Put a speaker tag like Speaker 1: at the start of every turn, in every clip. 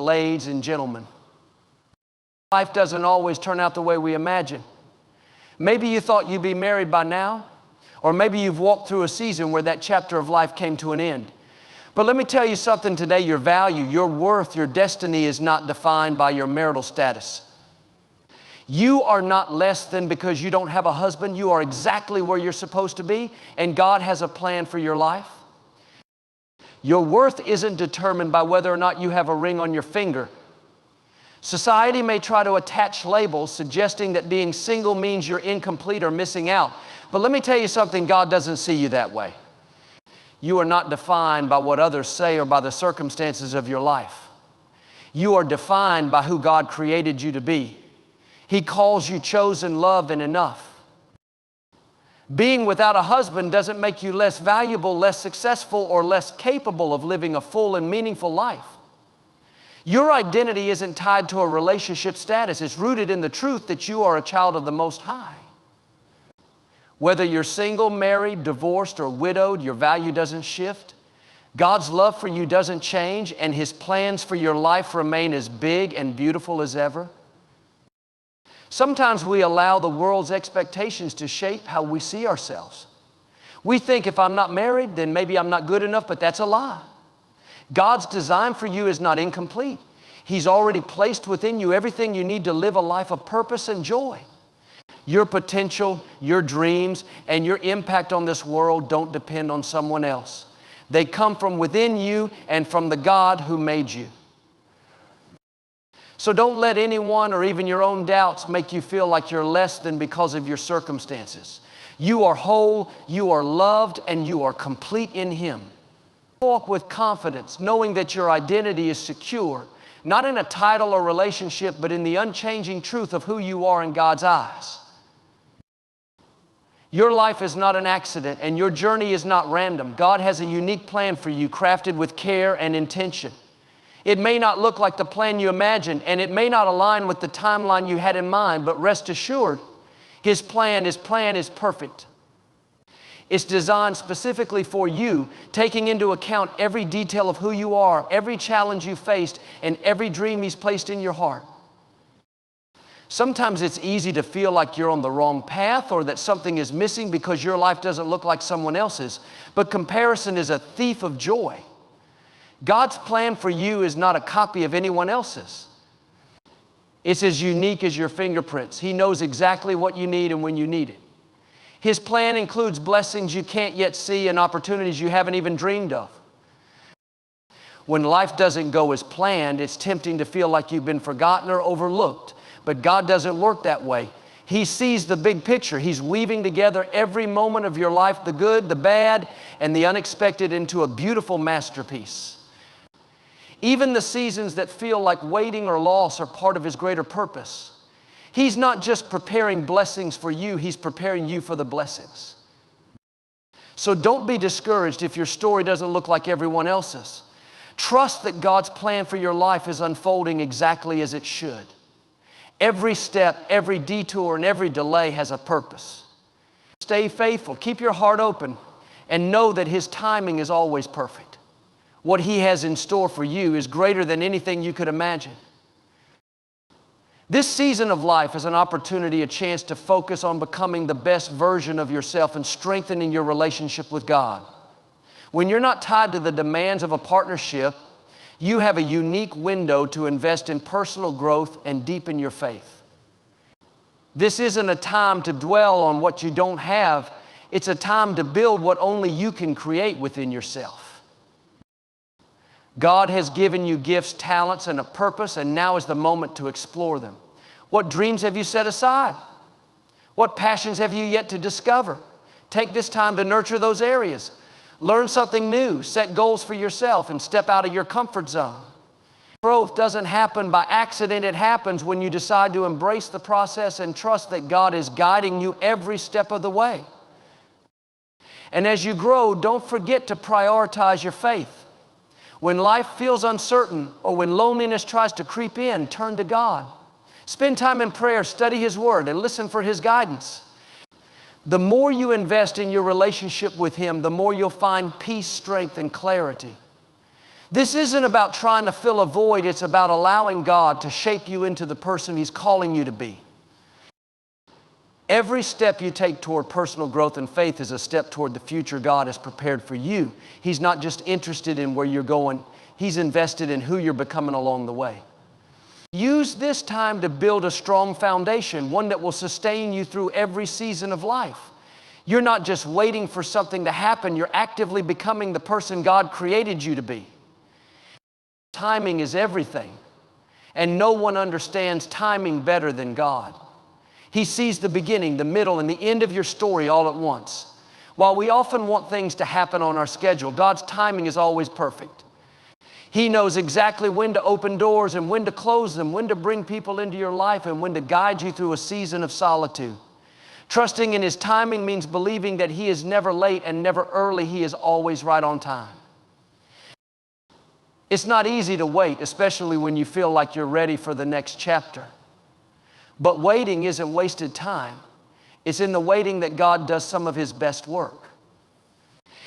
Speaker 1: Ladies and gentlemen, life doesn't always turn out the way we imagine. Maybe you thought you'd be married by now, or maybe you've walked through a season where that chapter of life came to an end. But let me tell you something today, your value, your worth, your destiny is not defined by your marital status. You are not less than because you don't have a husband. You are exactly where you're supposed to be, and God has a plan for your life. Your worth isn't determined by whether or not you have a ring on your finger. Society may try to attach labels suggesting that being single means you're incomplete or missing out. But let me tell you something, God doesn't see you that way. You are not defined by what others say or by the circumstances of your life. You are defined by who God created you to be. He calls you chosen, loved, and enough. Being without a husband doesn't make you less valuable, less successful, or less capable of living a full and meaningful life. Your identity isn't tied to a relationship status. It's rooted in the truth that you are a child of the Most High. Whether you're single, married, divorced, or widowed, your value doesn't shift. God's love for you doesn't change, and His plans for your life remain as big and beautiful as ever. Sometimes we allow the world's expectations to shape how we see ourselves. We think if I'm not married, then maybe I'm not good enough, but that's a lie. God's design for you is not incomplete. He's already placed within you everything you need to live a life of purpose and joy. Your potential, your dreams, and your impact on this world don't depend on someone else. They come from within you and from the God who made you. So don't let anyone or even your own doubts make you feel like you're less than because of your circumstances. You are whole, you are loved, and you are complete in Him. Walk with confidence, knowing that your identity is secure, not in a title or relationship, but in the unchanging truth of who you are in God's eyes. Your life is not an accident, and your journey is not random. God has a unique plan for you, crafted with care and intention. It may not look like the plan you imagined, and it may not align with the timeline you had in mind, but rest assured, His plan is perfect. It's designed specifically for you, taking into account every detail of who you are, every challenge you faced, and every dream He's placed in your heart. Sometimes it's easy to feel like you're on the wrong path or that something is missing because your life doesn't look like someone else's, but comparison is a thief of joy. God's plan for you is not a copy of anyone else's. It's as unique as your fingerprints. He knows exactly what you need and when you need it. His plan includes blessings you can't yet see and opportunities you haven't even dreamed of. When life doesn't go as planned, it's tempting to feel like you've been forgotten or overlooked. But God doesn't work that way. He sees the big picture. He's weaving together every moment of your life, the good, the bad, and the unexpected, into a beautiful masterpiece. Even the seasons that feel like waiting or loss are part of His greater purpose. He's not just preparing blessings for you, He's preparing you for the blessings. So don't be discouraged if your story doesn't look like everyone else's. Trust that God's plan for your life is unfolding exactly as it should. Every step, every detour, and every delay has a purpose. Stay faithful, keep your heart open, and know that His timing is always perfect. What He has in store for you is greater than anything you could imagine. This season of life is an opportunity, a chance to focus on becoming the best version of yourself and strengthening your relationship with God. When you're not tied to the demands of a partnership, you have a unique window to invest in personal growth and deepen your faith. This isn't a time to dwell on what you don't have. It's a time to build what only you can create within yourself. God has given you gifts, talents, and a purpose, and now is the moment to explore them. What dreams have you set aside? What passions have you yet to discover? Take this time to nurture those areas. Learn something new, set goals for yourself, and step out of your comfort zone. Growth doesn't happen by accident. It happens when you decide to embrace the process and trust that God is guiding you every step of the way. And as you grow, don't forget to prioritize your faith. When life feels uncertain or when loneliness tries to creep in, turn to God. Spend time in prayer, study His Word, and listen for His guidance. The more you invest in your relationship with Him, the more you'll find peace, strength, and clarity. This isn't about trying to fill a void. It's about allowing God to shape you into the person He's calling you to be. Every step you take toward personal growth and faith is a step toward the future God has prepared for you. He's not just interested in where you're going. He's invested in who you're becoming along the way. Use this time to build a strong foundation, one that will sustain you through every season of life. You're not just waiting for something to happen. You're actively becoming the person God created you to be. Timing is everything, and no one understands timing better than God. He sees the beginning, the middle, and the end of your story all at once. While we often want things to happen on our schedule, God's timing is always perfect. He knows exactly when to open doors and when to close them, when to bring people into your life, and when to guide you through a season of solitude. Trusting in His timing means believing that He is never late and never early. He is always right on time. It's not easy to wait, especially when you feel like you're ready for the next chapter. But waiting isn't wasted time. It's in the waiting that God does some of His best work.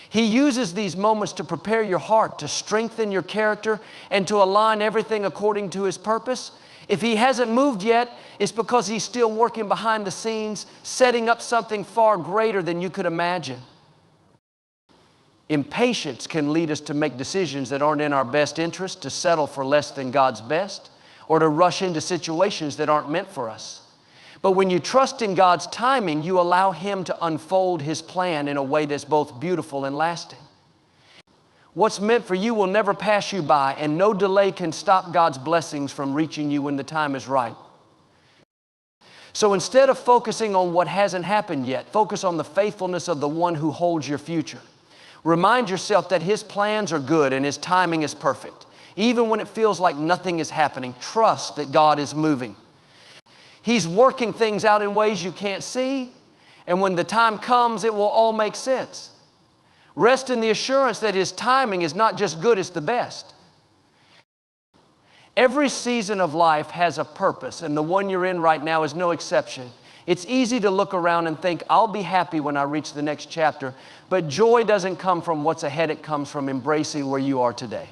Speaker 1: He uses these moments to prepare your heart, to strengthen your character, and to align everything according to His purpose. If He hasn't moved yet, it's because He's still working behind the scenes, setting up something far greater than you could imagine. Impatience can lead us to make decisions that aren't in our best interest, to settle for less than God's best, or to rush into situations that aren't meant for us. But when you trust in God's timing, you allow Him to unfold His plan in a way that's both beautiful and lasting. What's meant for you will never pass you by, and no delay can stop God's blessings from reaching you when the time is right. So instead of focusing on what hasn't happened yet, focus on the faithfulness of the one who holds your future. Remind yourself that His plans are good and His timing is perfect. Even when it feels like nothing is happening, trust that God is moving. He's working things out in ways you can't see, and when the time comes, it will all make sense. Rest in the assurance that His timing is not just good, it's the best. Every season of life has a purpose, and the one you're in right now is no exception. It's easy to look around and think, I'll be happy when I reach the next chapter, but joy doesn't come from what's ahead, it comes from embracing where you are today.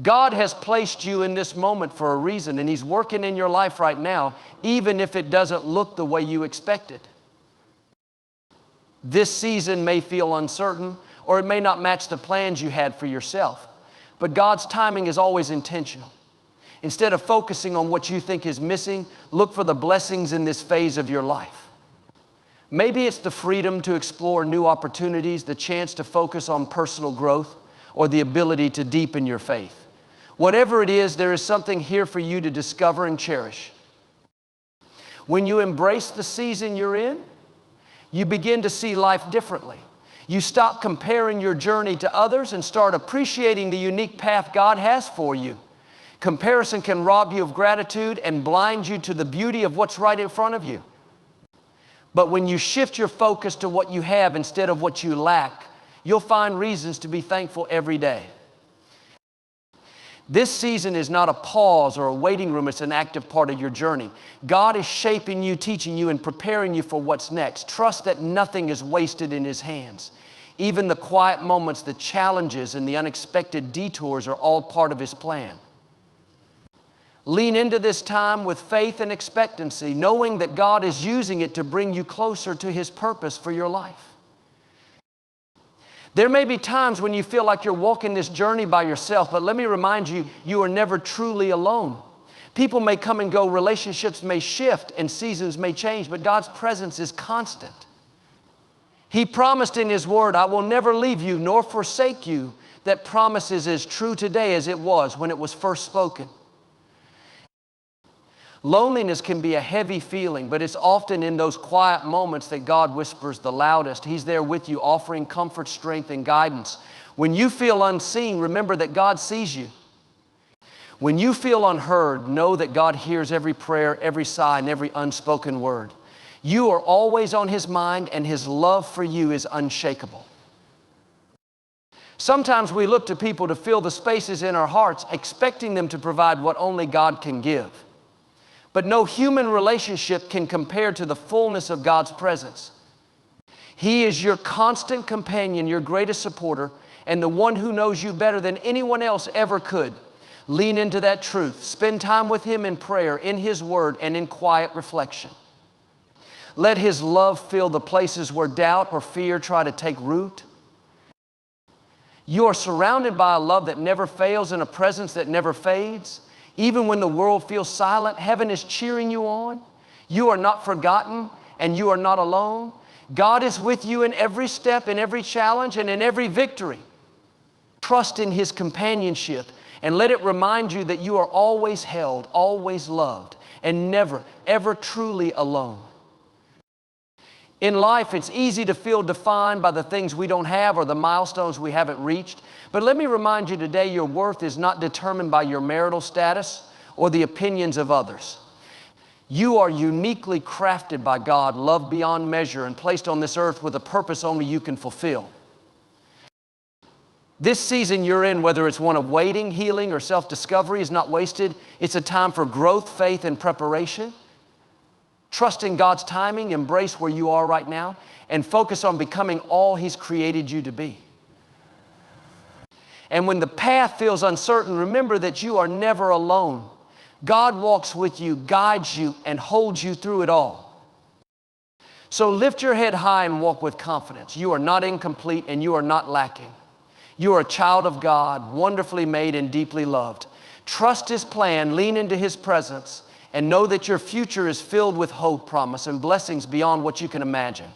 Speaker 1: God has placed you in this moment for a reason, and He's working in your life right now, even if it doesn't look the way you expected. This season may feel uncertain, or it may not match the plans you had for yourself, but God's timing is always intentional. Instead of focusing on what you think is missing, look for the blessings in this phase of your life. Maybe it's the freedom to explore new opportunities, the chance to focus on personal growth, or the ability to deepen your faith. Whatever it is, there is something here for you to discover and cherish. When you embrace the season you're in, you begin to see life differently. You stop comparing your journey to others and start appreciating the unique path God has for you. Comparison can rob you of gratitude and blind you to the beauty of what's right in front of you. But when you shift your focus to what you have instead of what you lack, you'll find reasons to be thankful every day. This season is not a pause or a waiting room. It's an active part of your journey. God is shaping you, teaching you, and preparing you for what's next. Trust that nothing is wasted in His hands. Even the quiet moments, the challenges, and the unexpected detours are all part of His plan. Lean into this time with faith and expectancy, knowing that God is using it to bring you closer to His purpose for your life. There may be times when you feel like you're walking this journey by yourself, but let me remind you, you are never truly alone. People may come and go, relationships may shift, and seasons may change, but God's presence is constant. He promised in His Word, I will never leave you nor forsake you. That promise is as true today as it was when it was first spoken. Loneliness can be a heavy feeling, but it's often in those quiet moments that God whispers the loudest. He's there with you, offering comfort, strength, and guidance. When you feel unseen, remember that God sees you. When you feel unheard, know that God hears every prayer, every sigh, and every unspoken word. You are always on His mind, and His love for you is unshakable. Sometimes we look to people to fill the spaces in our hearts, expecting them to provide what only God can give. But no human relationship can compare to the fullness of God's presence. He is your constant companion, your greatest supporter, and the one who knows you better than anyone else ever could. Lean into that truth. Spend time with Him in prayer, in His Word, and in quiet reflection. Let His love fill the places where doubt or fear try to take root. You are surrounded by a love that never fails and a presence that never fades. Even when the world feels silent, heaven is cheering you on. You are not forgotten and you are not alone. God is with you in every step, in every challenge, and in every victory. Trust in His companionship and let it remind you that you are always held, always loved, and never, ever truly alone. In life, it's easy to feel defined by the things we don't have or the milestones we haven't reached. But let me remind you today, your worth is not determined by your marital status or the opinions of others. You are uniquely crafted by God, loved beyond measure, and placed on this earth with a purpose only you can fulfill. This season you're in, whether it's one of waiting, healing, or self-discovery, is not wasted. It's a time for growth, faith, and preparation. Trust in God's timing, embrace where you are right now, and focus on becoming all He's created you to be. And when the path feels uncertain, remember that you are never alone. God walks with you, guides you, and holds you through it all. So lift your head high and walk with confidence. You are not incomplete and you are not lacking. You are a child of God, wonderfully made and deeply loved. Trust His plan, lean into His presence, and know that your future is filled with hope, promise, and blessings beyond what you can imagine.